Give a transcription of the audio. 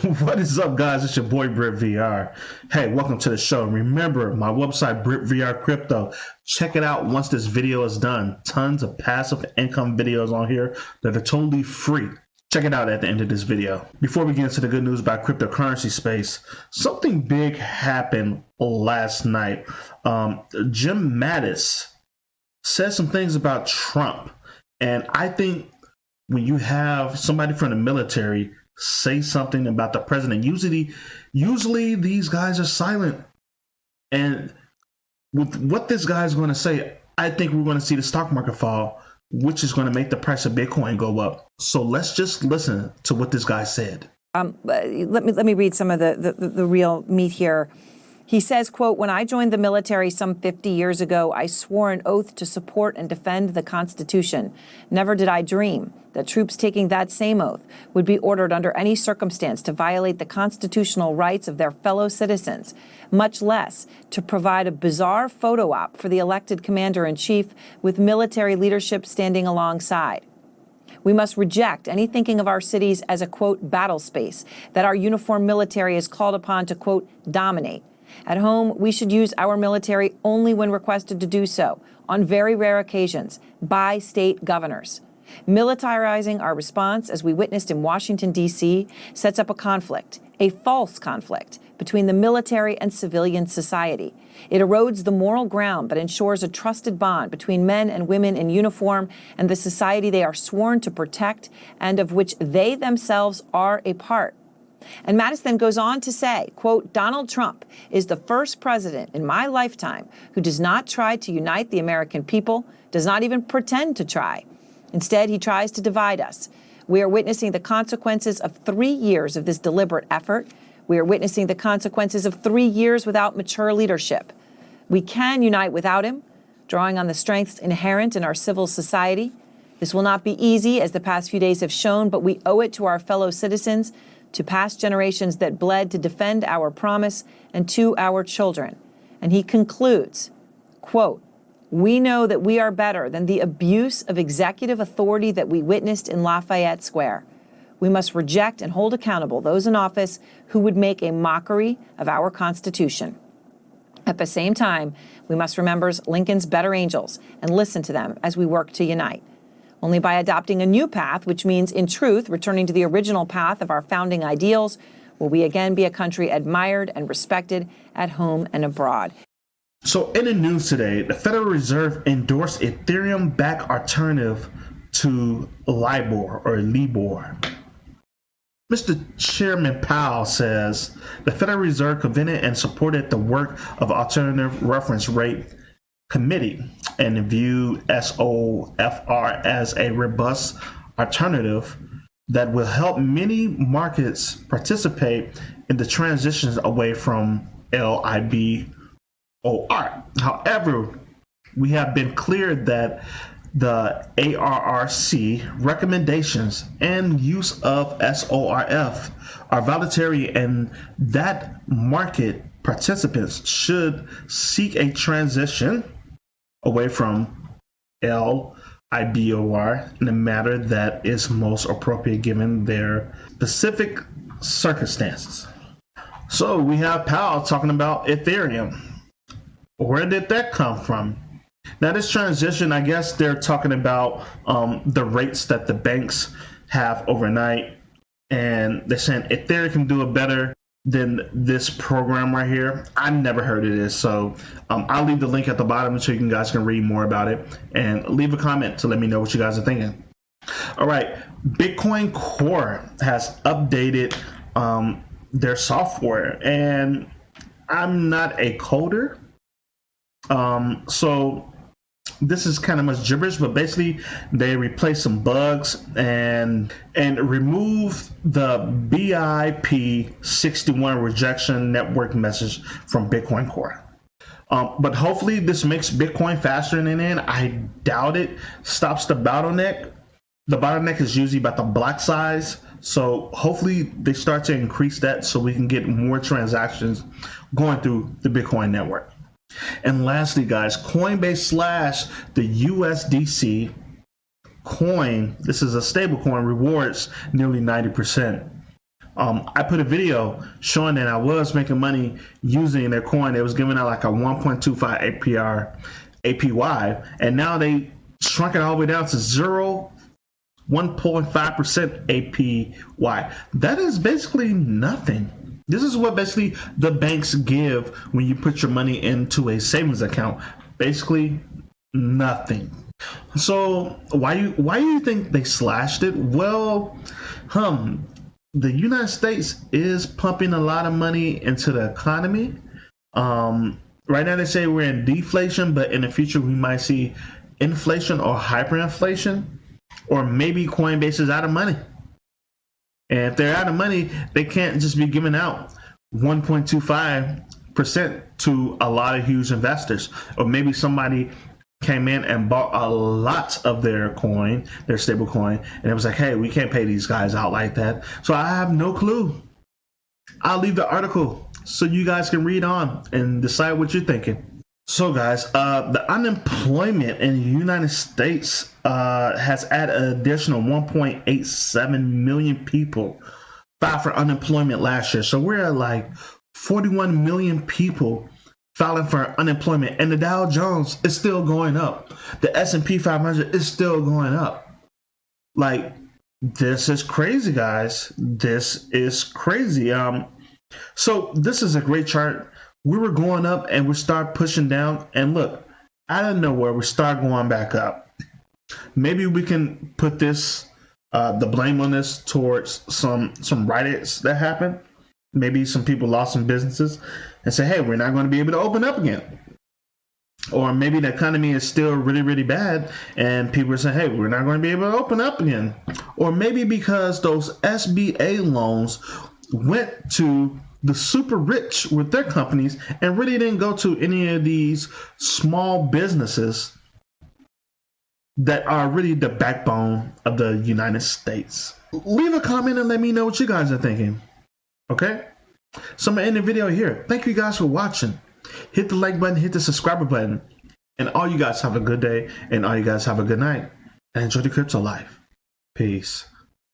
What is up, guys? It's your boy Brit VR. Hey, welcome to the show. Remember my website, Brit VR Crypto. Check it out once this video is done. Tons of passive income videos on here that are totally free. Check it out at the end of this video. Before we get into the good news about cryptocurrency space, something big happened last night. Jim Mattis said some things about Trump, and I think when you have somebody from the military say something about the president, usually these guys are silent. And with what this guy is going to say, I think we're going to see the stock market fall, which is going to make the price of Bitcoin go up. So let's just listen to what this guy said. Let me read some of the real meat here. He says, quote, "When I joined the military some 50 years ago, I swore an oath to support and defend the Constitution. Never did I dream that troops taking that same oath would be ordered under any circumstance to violate the constitutional rights of their fellow citizens, much less to provide a bizarre photo op for the elected commander-in-chief with military leadership standing alongside. We must reject any thinking of our cities as a, quote, battle space that our uniformed military is called upon to, quote, dominate. At home, we should use our military only when requested to do so, on very rare occasions, by state governors. Militarizing our response, as we witnessed in Washington, D.C., sets up a conflict, a false conflict, between the military and civilian society. It erodes the moral ground but ensures a trusted bond between men and women in uniform and the society they are sworn to protect and of which they themselves are a part." And Mattis then goes on to say, quote, "Donald Trump is the first president in my lifetime who does not try to unite the American people, does not even pretend to try. Instead, he tries to divide us. We are witnessing the consequences of 3 years of this deliberate effort. We are witnessing the consequences of 3 years without mature leadership. We can unite without him, drawing on the strengths inherent in our civil society. This will not be easy, as the past few days have shown, but we owe it to our fellow citizens, to past generations that bled to defend our promise, and to our children." And he concludes, quote, "We know that we are better than the abuse of executive authority that we witnessed in Lafayette Square. We must reject and hold accountable those in office who would make a mockery of our Constitution. At the same time, we must remember Lincoln's better angels and listen to them as we work to unite. Only by adopting a new path, which means, in truth, returning to the original path of our founding ideals, will we again be a country admired and respected at home and abroad." So in the news today, the Federal Reserve endorsed Ethereum-backed alternative to LIBOR or LIBOR. Mr. Chairman Powell says the Federal Reserve convened and supported the work of Alternative Reference Rate Committee and viewed SOFR as a robust alternative that will help many markets participate in the transitions away from LIBOR. However, we have been clear that the ARRC recommendations and use of SORF are voluntary and that market participants should seek a transition away from LIBOR in a manner that is most appropriate given their specific circumstances. So we have Powell talking about Ethereum. Where did that come from? Now this transition, I guess they're talking about the rates that the banks have overnight, and they're saying Ethereum can do it better than this program right here. I never heard of this, so I'll leave the link at the bottom so you guys can read more about it and leave a comment to let me know what you guys are thinking. All right, Bitcoin Core has updated their software, and I'm not a coder, so this is kind of much gibberish, but basically they replaced some bugs and removed the BIP61 rejection network message from Bitcoin Core. But hopefully this makes Bitcoin faster in the end. I doubt it stops the bottleneck. The bottleneck is usually about the block size. So hopefully they start to increase that so we can get more transactions going through the Bitcoin network. And lastly, guys, Coinbase slash the USDC coin, this is a stable coin, rewards nearly 90%. I put a video showing that I was making money using their coin. They was giving out like a 1.25 APY, and now they shrunk it all the way down to 1.5% APY. That is basically nothing. This is what basically the banks give when you put your money into a savings account. Basically nothing. So why do you think they slashed it? Well, the United States is pumping a lot of money into the economy. Right now they say we're in deflation, but in the future we might see inflation or hyperinflation, or maybe Coinbase is out of money. And if they're out of money, they can't just be giving out 1.25% to a lot of huge investors. Or maybe somebody came in and bought a lot of their coin, their stable coin, and it was like, hey, we can't pay these guys out like that. So I have no clue. I'll leave the article so you guys can read on and decide what you're thinking. So guys, the unemployment in the United States has added an additional 1.87 million people filed for unemployment last year. So we're at like 41 million people filing for unemployment, and the Dow Jones is still going up. The S&P 500 is still going up. Like, this is crazy, guys. This is crazy. So this is a great chart. We were going up and we start pushing down, and look, out of nowhere we start going back up. Maybe we can put this the blame on this towards some riots that happened. Maybe some people lost some businesses and say, hey, we're not going to be able to open up again. Or maybe the economy is still really, really bad and people are saying, hey, we're not going to be able to open up again. Or maybe because those SBA loans went to the super rich with their companies and really didn't go to any of these small businesses that are really the backbone of the United States. Leave a comment and let me know what you guys are thinking. Okay? So I'm going to end the video here. Thank you guys for watching. Hit the like button, hit the subscriber button. And all you guys have a good day, and all you guys have a good night. And enjoy the crypto life. Peace.